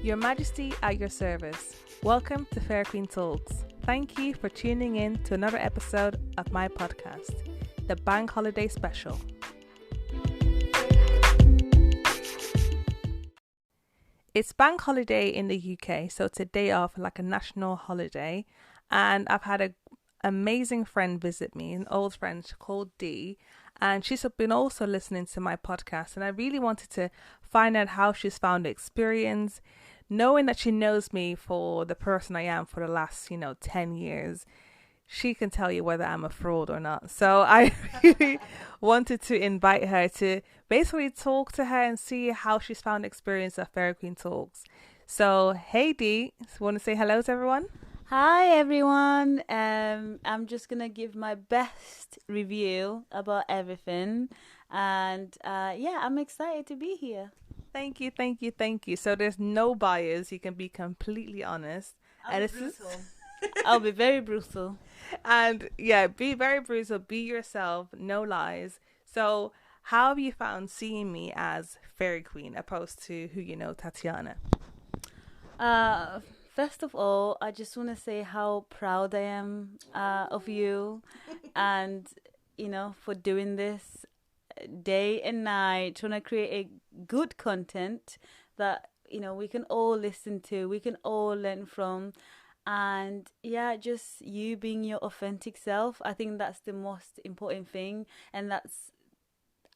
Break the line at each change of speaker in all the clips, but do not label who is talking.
Your Majesty at your service. Welcome to Fair Queen Talks. Thank you for tuning in to another episode of my podcast, the Bank Holiday Special. It's Bank Holiday in the UK, so it's a day off, like a national holiday. And I've had an amazing friend visit me, an old friend called Dee. And she's been also listening to my podcast. And I really wanted to find out how she's found the experience. Knowing that she knows me for the person I am for the last, 10 years, she can tell you whether I'm a fraud or not. So I really wanted to invite her to basically talk to her and see how she's found the experience of Fair Queen Talks. So, hey Dee, want to say hello to everyone?
Hi everyone. I'm just gonna give my best review about everything, and I'm excited to be here.
Thank you. So there's no bias. You can be completely honest.
I'll be very brutal.
And be very brutal. Be yourself. No lies. So how have you found seeing me as Fairy Queen opposed to who you know, Tatiana?
First of all, I just want to say how proud I am of you, and for doing this day and night, trying to create a good content that we can all listen to, we can all learn from, and just you being your authentic self. I think that's the most important thing, and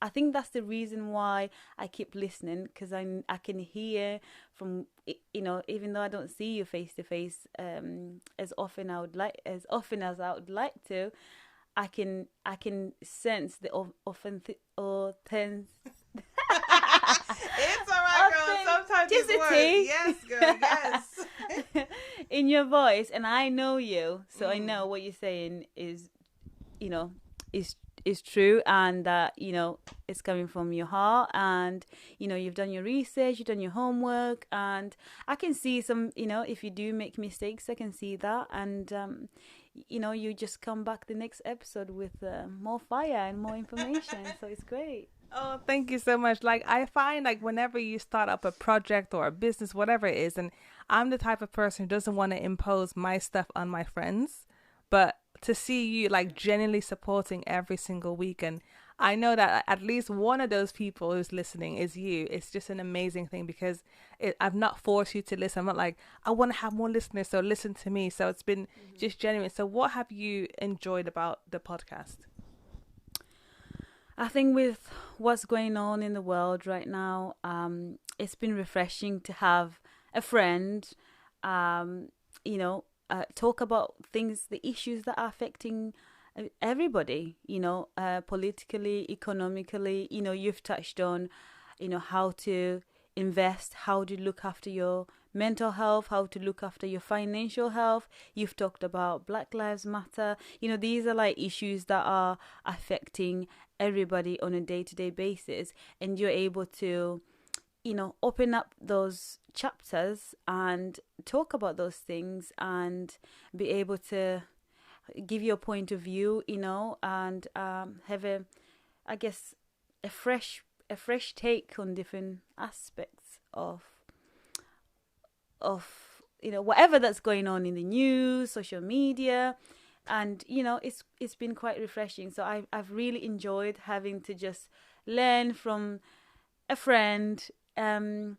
I think that's the reason why I keep listening, because I can hear from even though I don't see you face to face as often as I would like to. I can sense the authentic. It's all
right, girl. Sometimes it's words. Yes, girl. Yes.
In your voice, and I know you, so I know what you're saying is true, and that it's coming from your heart, and you've done your research, you've done your homework, and I can see some if you do make mistakes, I can see that, and you just come back the next episode with more fire and more information. So it's great.
Oh, thank you so much. Like, I find whenever you start up a project or a business, whatever it is, and I'm the type of person who doesn't want to impose my stuff on my friends, but to see you genuinely supporting every single week, and I know that at least one of those people who's listening is you. It's just an amazing thing, because I've not forced you to listen. I'm not like, I want to have more listeners, so listen to me. So it's been just genuine. So what have you enjoyed about the podcast?
I think with what's going on in the world right now, it's been refreshing to have a friend, talk about things, the issues that are affecting everybody, politically, economically. You've touched on, how to invest, how to look after your mental health, how to look after your financial health. You've talked about Black Lives Matter. These are issues that are affecting everybody on a day-to-day basis, and you're able to open up those chapters and talk about those things and be able to give your point of view, and have a fresh take on different aspects of whatever that's going on in the news, social media, and it's been quite refreshing. So I've really enjoyed having to just learn from a friend, and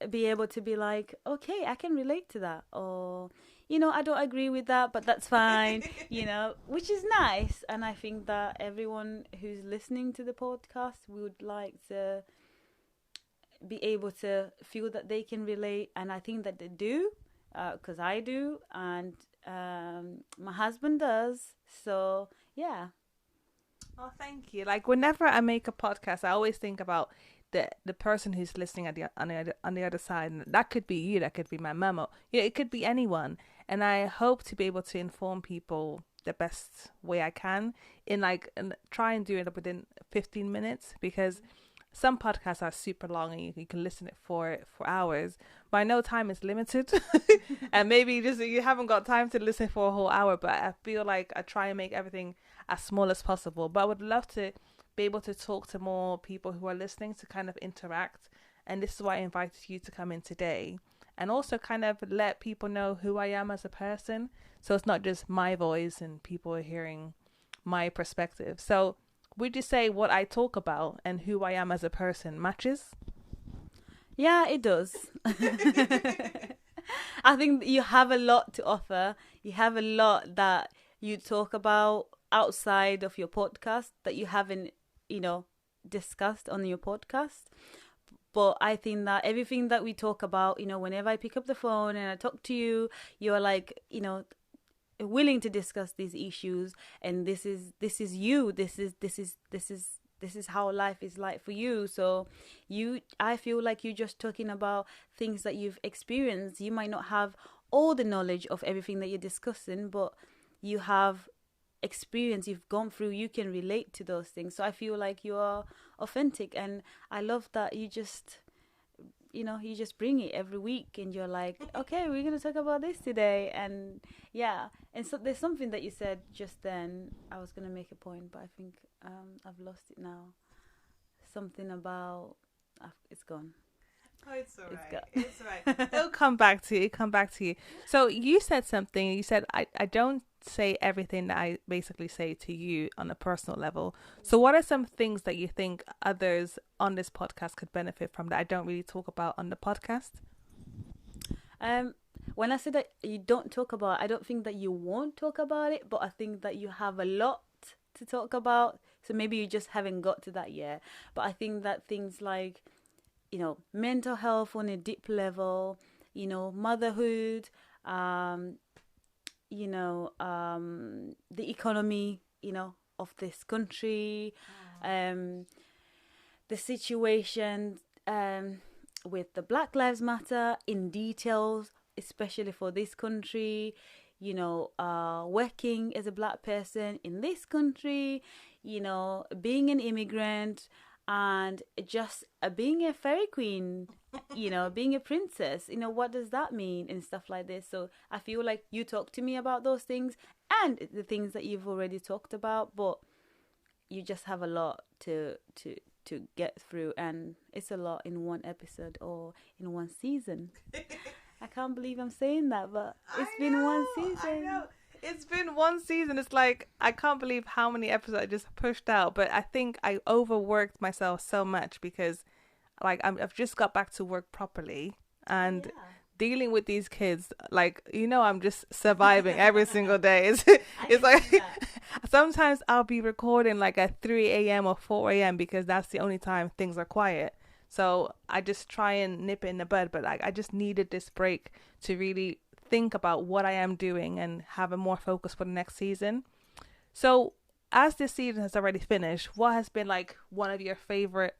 be able to be like, okay, I can relate to that, or I don't agree with that, but that's fine, which is nice. And I think that everyone who's listening to the podcast would like to be able to feel that they can relate, and I think that they do, because I do, and my husband does. So yeah.
Oh, thank you. Whenever I make a podcast, I always think about the person who's listening on the other side. And that could be you, that could be my mum, or it could be anyone. And I hope to be able to inform people the best way I can and try and do it within 15 minutes, because some podcasts are super long and you can listen it for hours, but I know time is limited and maybe you haven't got time to listen for a whole hour. But I feel like I try and make everything as small as possible, but I would love to be able to talk to more people who are listening, to kind of interact. And this is why I invited you to come in today and also kind of let people know who I am as a person. So it's not just my voice and people are hearing my perspective. So would you say what I talk about and who I am as a person matches?
Yeah, it does. I think you have a lot to offer. You have a lot that you talk about outside of your podcast that you haven't, discussed on your podcast. But I think that everything that we talk about, whenever I pick up the phone and I talk to you, you're like, willing to discuss these issues, and this is you. This is how life is like for you. So I feel like you're just talking about things that you've experienced. You might not have all the knowledge of everything that you're discussing, but you have experience, you've gone through, you can relate to those things. So I feel like you are authentic, and I love that you just bring it every week, and you're like, okay, we're going to talk about this today. And yeah, and so there's something that you said just then. I was going to make a point, but I think I've lost it now. Something about it's gone.
Oh, it's all right. It's all right. It'll come back to you. It'll come back to you. So you said something. You said, I don't say everything that I basically say to you on a personal level. So what are some things that you think others on this podcast could benefit from that I don't really talk about on the podcast?
When I say that you don't talk about, I don't think that you won't talk about it, but I think that you have a lot to talk about. So maybe you just haven't got to that yet. But I think that things like, mental health on a deep level, motherhood, the economy, of this country, the situation with the Black Lives Matter in details, especially for this country, working as a Black person in this country, being an immigrant, and just being a fairy queen, being a princess, what does that mean, and stuff like this. So I feel like you talk to me about those things and the things that you've already talked about, but you just have a lot to get through, and it's a lot in one episode or in one season. I can't believe I'm saying that, but it's been one season. I know.
It's been one season. It's like, I can't believe how many episodes I just pushed out. But I think I overworked myself so much because, like, I've just got back to work properly. And dealing with these kids, like, I'm just surviving every single day. It's like, sometimes I'll be recording like at 3 a.m. or 4 a.m. because that's the only time things are quiet. So I just try and nip it in the bud. But like, I just needed this break to really think about what I am doing and have a more focus for the next season. So as this season has already finished, what has been like one of your favorite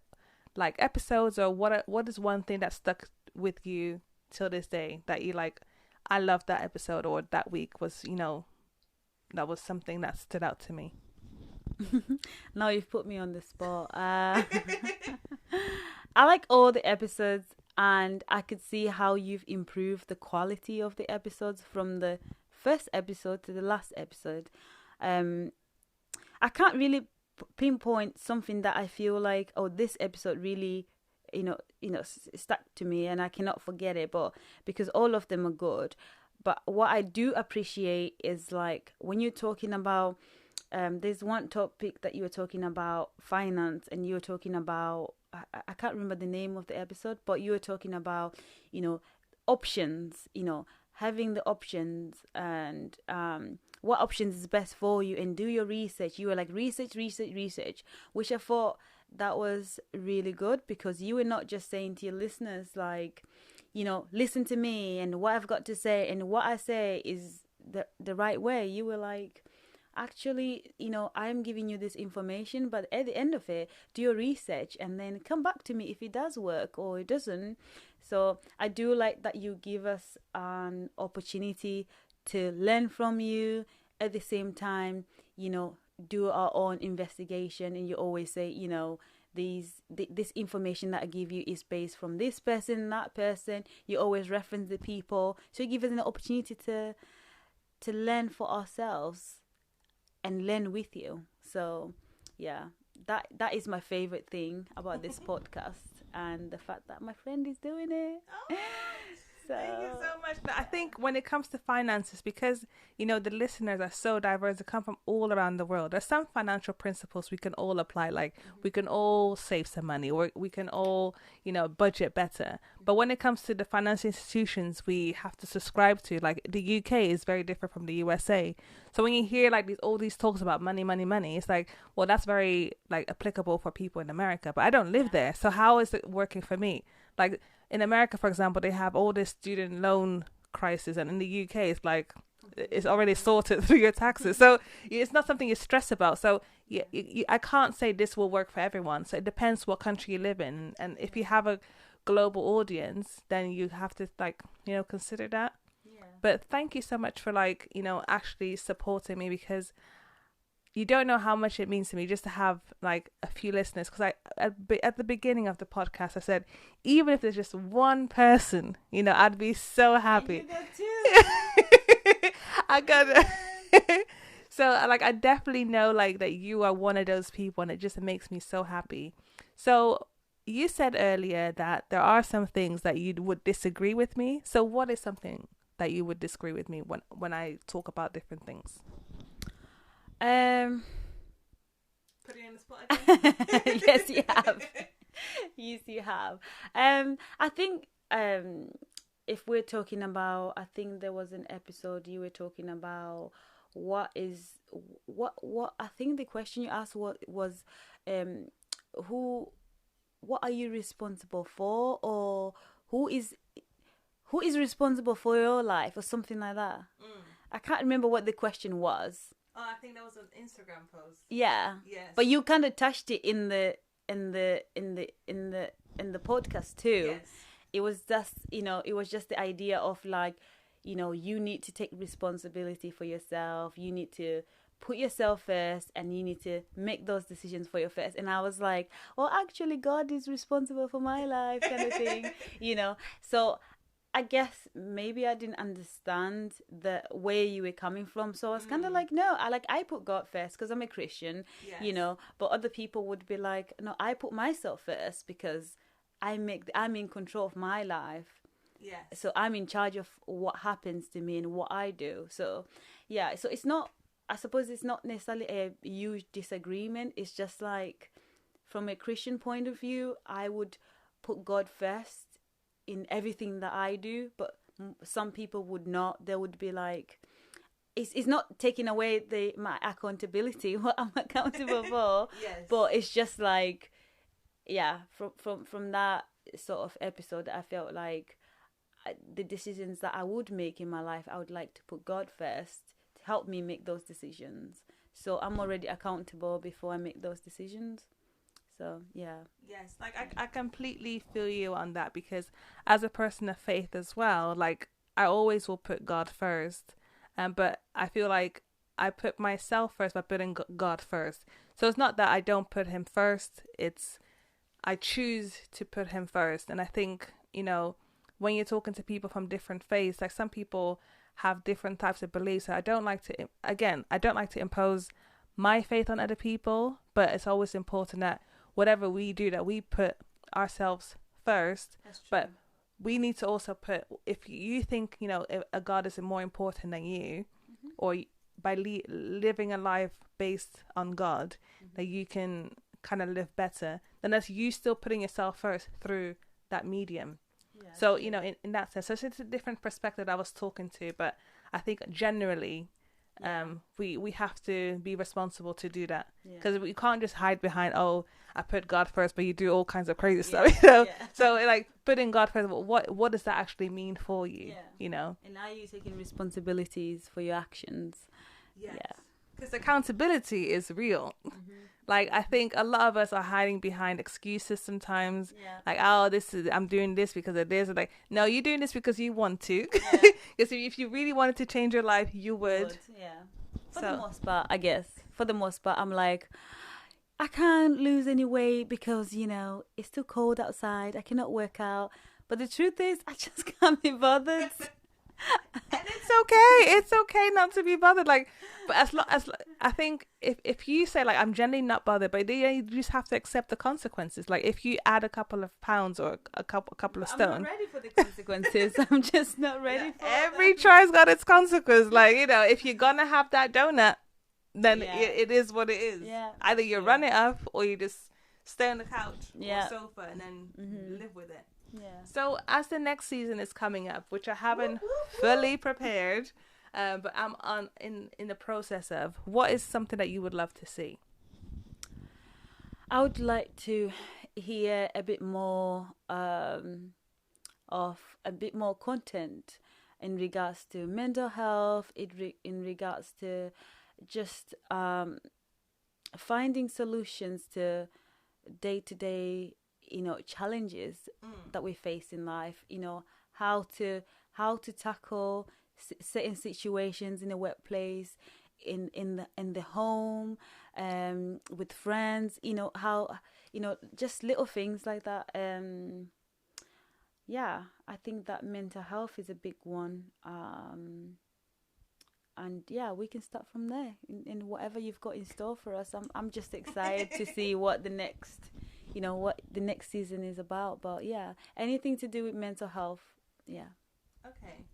like episodes, or what is one thing that stuck with you till this day that you like, I love that episode, or that week was, that was something that stood out to me?
Now you've put me on the spot. I like all the episodes, and I could see how you've improved the quality of the episodes from the first episode to the last episode. I can't really pinpoint something that I feel like, oh, this episode really, stuck to me and I cannot forget it. But because all of them are good. But what I do appreciate is like when you're talking about, there's one topic that you were talking about, finance, and you were talking about, I can't remember the name of the episode, but you were talking about, options, having the options, and what options is best for you, and do your research. You were like, research, which I thought that was really good, because you were not just saying to your listeners, like, listen to me and what I've got to say, and what I say is the right way. You were like, actually, I'm giving you this information, but at the end of it, do your research and then come back to me if it does work or it doesn't. So I do like that you give us an opportunity to learn from you, at the same time, do our own investigation. And you always say, this information that I give you is based from this person, that person. You always reference the people, so you give us an opportunity to learn for ourselves and learn with you. So yeah, that is my favorite thing about this podcast, and the fact that my friend is doing it.
Thank you so much. But I think when it comes to finances, because the listeners are so diverse, they come from all around the world. There's some financial principles we can all apply. Like we can all save some money, or we can all budget better. But when it comes to the financial institutions we have to subscribe to, like the UK is very different from the USA. So when you hear like all these talks about money, money, money, it's like, well, that's very like applicable for people in America, but I don't live there. So how is it working for me? Like in America, for example, they have all this student loan crisis, and in the UK, it's like it's already sorted through your taxes. So it's not something you stress about. So I can't say this will work for everyone. So it depends what country you live in, and if you have a global audience, then you have to consider that. Yeah. But thank you so much for actually supporting me, because you don't know how much it means to me just to have like a few listeners. Because at the beginning of the podcast, I said, even if there's just one person, I'd be so happy. I got it. So I definitely know that you are one of those people, and it just makes me so happy. So you said earlier that there are some things that you would disagree with me. So what is something that you would disagree with me when I talk about different things? Put it in the spot again.
Yes, you have. Yes, you have. I think if we're talking about, I think there was an episode you were talking about what I think the question you asked was what are you responsible for, or who is responsible for your life, or something like that. I can't remember what the question was.
Oh, I think that was an Instagram post.
Yeah. Yes. But you kind of touched it in the podcast too. Yes. It was just the idea of you need to take responsibility for yourself. You need to put yourself first, and you need to make those decisions for your first. And I was like, well, actually, God is responsible for my life, kind of thing, So I guess maybe I didn't understand the way you were coming from. So I was kind of like, no, I put God first because I'm a Christian, yes. But other people would be like, no, I put myself first because I'm in control of my life. Yes. So I'm in charge of what happens to me and what I do. So, yeah. So it's not, I suppose it's not necessarily a huge disagreement. It's just like, from a Christian point of view, I would put God first in everything that I do, but some people would not. They would be like, it's not taking away my accountability, what I'm accountable for. Yes. But it's just like, yeah, from that sort of episode, I felt like the decisions that I would make in my life, I would like to put God first to help me make those decisions. So I'm already accountable before I make those decisions. So, yeah.
Yes, I completely feel you on that, because as a person of faith as well, I always will put God first. But I feel like I put myself first by putting God first. So it's not that I don't put him first. It's I choose to put him first. And I think, when you're talking to people from different faiths, some people have different types of beliefs. So I don't like to impose my faith on other people, but it's always important that whatever we do, that we put ourselves first. But we need to also put, if you think a God is more important than you, mm-hmm. or by living a life based on God, mm-hmm. that you can kind of live better, then that's you still putting yourself first through that medium. Yeah, so in that sense, so it's a different perspective I was talking to, but I think generally we have to be responsible to do that, because we can't just hide behind, oh, I put God first, but you do all kinds of crazy stuff. So putting God first, what does that actually mean for you? And
are you taking responsibilities for your actions?
Because accountability is real. Mm-hmm. I think a lot of us are hiding behind excuses sometimes. I'm doing this because of this. No, you're doing this because you want to. Because if you really wanted to change your life, you would.
For the most part, I guess. For the most part, I'm like, I can't lose any weight because, it's too cold outside. I cannot work out. But the truth is, I just can't be bothered.
And it's okay. It's okay not to be bothered. Like, but as long as I think if you say like I'm generally not bothered, but then you just have to accept the consequences. Like if you add a couple of pounds or a couple of stone.
I'm not ready for the consequences. I'm just not ready for
Every try's got its consequence. Like, you know, if you're gonna have that donut, then it is what it is.
Yeah.
Either you run it up or you just stay on the couch
Yeah.
or sofa and then live with it.
Yeah.
So as the next season is coming up, which I haven't fully prepared, but I'm in the process of, what is something that you would love to see?
I would like to hear a bit more of a bit more content in regards to mental health, in regards to just finding solutions to day-to-day, you know, challenges that we face in life. You know, how to tackle certain situations in the workplace, in the home, with friends. You know, how, you know, just little things like that. Yeah, I think that mental health is a big one. And yeah, we can start from there in whatever you've got in store for us. I'm just excited to see what the next season is about. But yeah, anything to do with mental health. Yeah.
Okay.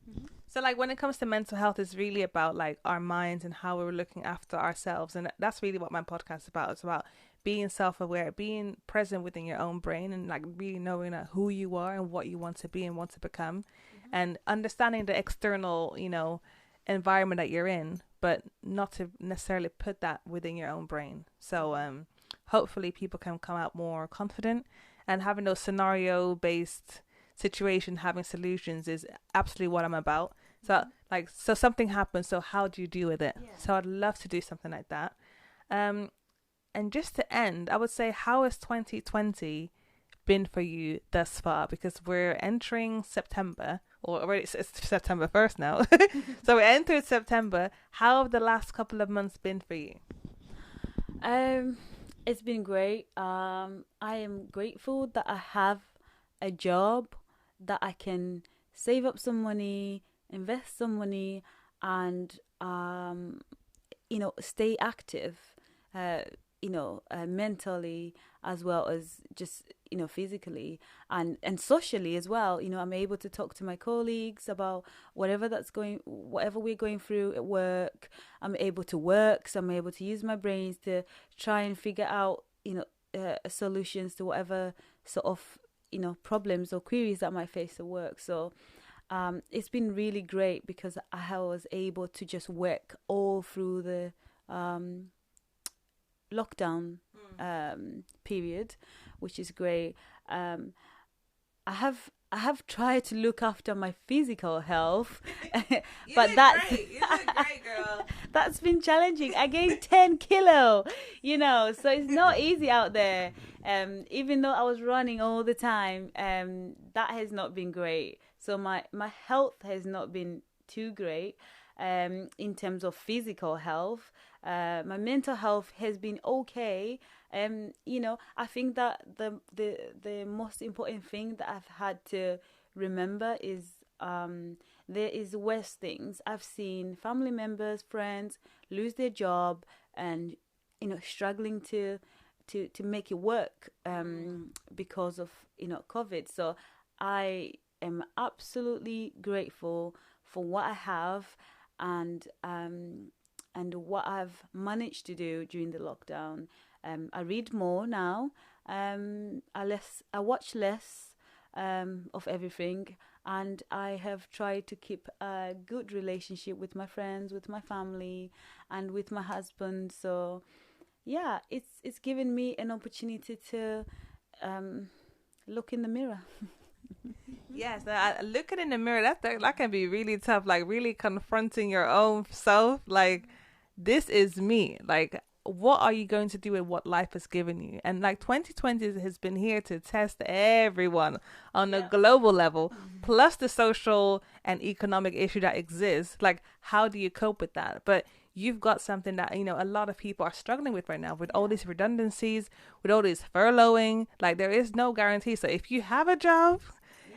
So like when it comes to mental health, it's really about like our minds and how we're looking after ourselves. And that's really what my podcast is about. It's about being self-aware, being present within your own brain, and like really knowing who you are and what you want to be and want to become, and understanding the external, you know, environment that you're in, but not to necessarily put that within your own brain. So hopefully people can come out more confident, and having those scenario based situation, having solutions is absolutely what I'm about. So like, so something happens, so how do you deal with it? So I'd love to do something like that. And just to end, I would say, how has 2020 been for you thus far? Because we're entering September, or already it's September 1st now. So we entered September. How have the last couple of months been for you?
It's been great. I am grateful that I have a job, that I can save up some money, invest some money, and you know, stay active, you know, mentally as well as just, you know, physically and socially as well. You know, I'm able to talk to my colleagues about whatever we're going through at work. I'm able to work, so I'm able to use my brains to try and figure out, you know, solutions to whatever sort of, you know, problems or queries that I might face at work. So it's been really great because I was able to just work all through the lockdown period, which is great. I have tried to look after my physical health, but
You look great, girl.
that's been challenging. I gained 10 kilo, you know, so it's not easy out there. Even though I was running all the time, that has not been great. So my health has not been too great in terms of physical health. My mental health has been okay. You know, I think that the most important thing that I've had to remember is there is worse things. I've seen family members, friends lose their job and, you know, struggling to make it work because of, you know, COVID. So I am absolutely grateful for what I have and what I've managed to do during the lockdown. I read more now. I watch less of everything, and I have tried to keep a good relationship with my friends, with my family, and with my husband. So yeah, it's given me an opportunity to look in the mirror.
Yes, looking in the mirror, that can be really tough. Like really confronting your own self. Like, this is me. Like, what are you going to do with what life has given you? And like 2020 has been here to test everyone on a global level, plus the social and economic issue that exists. Like, how do you cope with that? But you've got something that, you know, a lot of people are struggling with right now, with all these redundancies, with all this furloughing. Like, there is no guarantee. So if you have a job,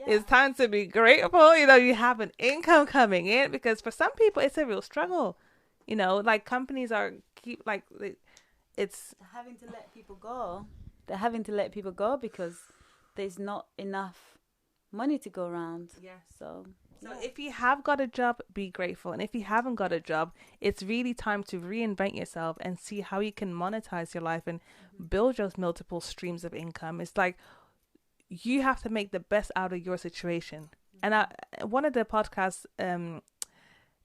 It's time to be grateful. You have an income coming in, because for some people it's a real struggle. Like companies are it's
having to let people go. They're having to let people go because there's not enough money to go around.
Yeah.
So
if you have got a job, be grateful. And if you haven't got a job, it's really time to reinvent yourself and see how you can monetize your life and build those multiple streams of income. It's like you have to make the best out of your situation. And one of the podcast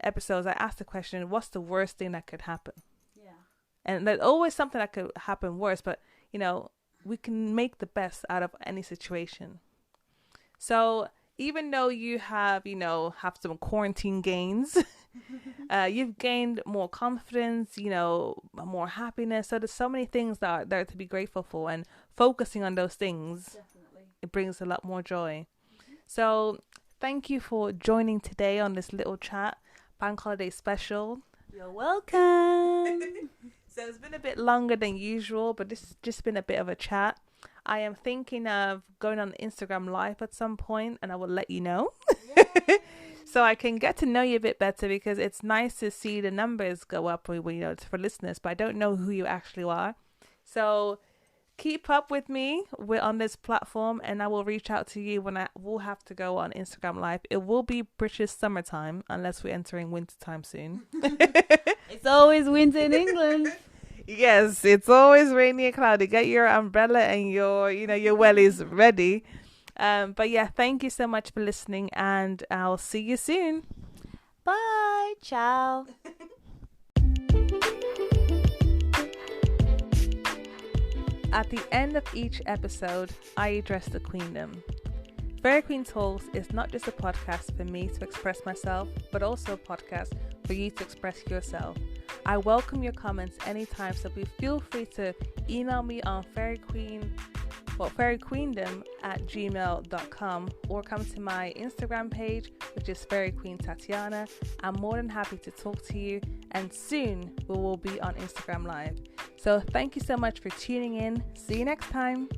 episodes, I asked the question, what's the worst thing that could happen?
Yeah.
And there's always something that could happen worse, but we can make the best out of any situation. So even though you have some quarantine gains, you've gained more confidence, more happiness. So there's so many things that are there to be grateful for, and focusing on those things,
definitely,
it brings a lot more joy. So thank you for joining today on this little chat, Bank Holiday special.
You're welcome.
So it's been a bit longer than usual, but this has just been a bit of a chat. I am thinking of going on Instagram Live at some point, and I will let you know. So I can get to know you a bit better, because it's nice to see the numbers go up for listeners, but I don't know who you actually are. So keep up with me. We're on this platform, and I will reach out to you when I will have to go on Instagram Live. It will be British summertime, unless we're entering winter time soon.
It's always winter in England.
Yes, it's always rainy and cloudy. Get your umbrella and your wellies ready. But yeah, thank you so much for listening, and I'll see you soon.
Bye. Ciao.
At the end of each episode, I address the Queendom. Fairy Queen Talks is not just a podcast for me to express myself, but also a podcast for you to express yourself. I welcome your comments anytime, so feel free to email me on fairyqueendom@gmail.com, or come to my Instagram page, which is Fairy Queen Tatiana. I'm more than happy to talk to you, and soon we will be on Instagram Live. So thank you so much for tuning in. See you next time.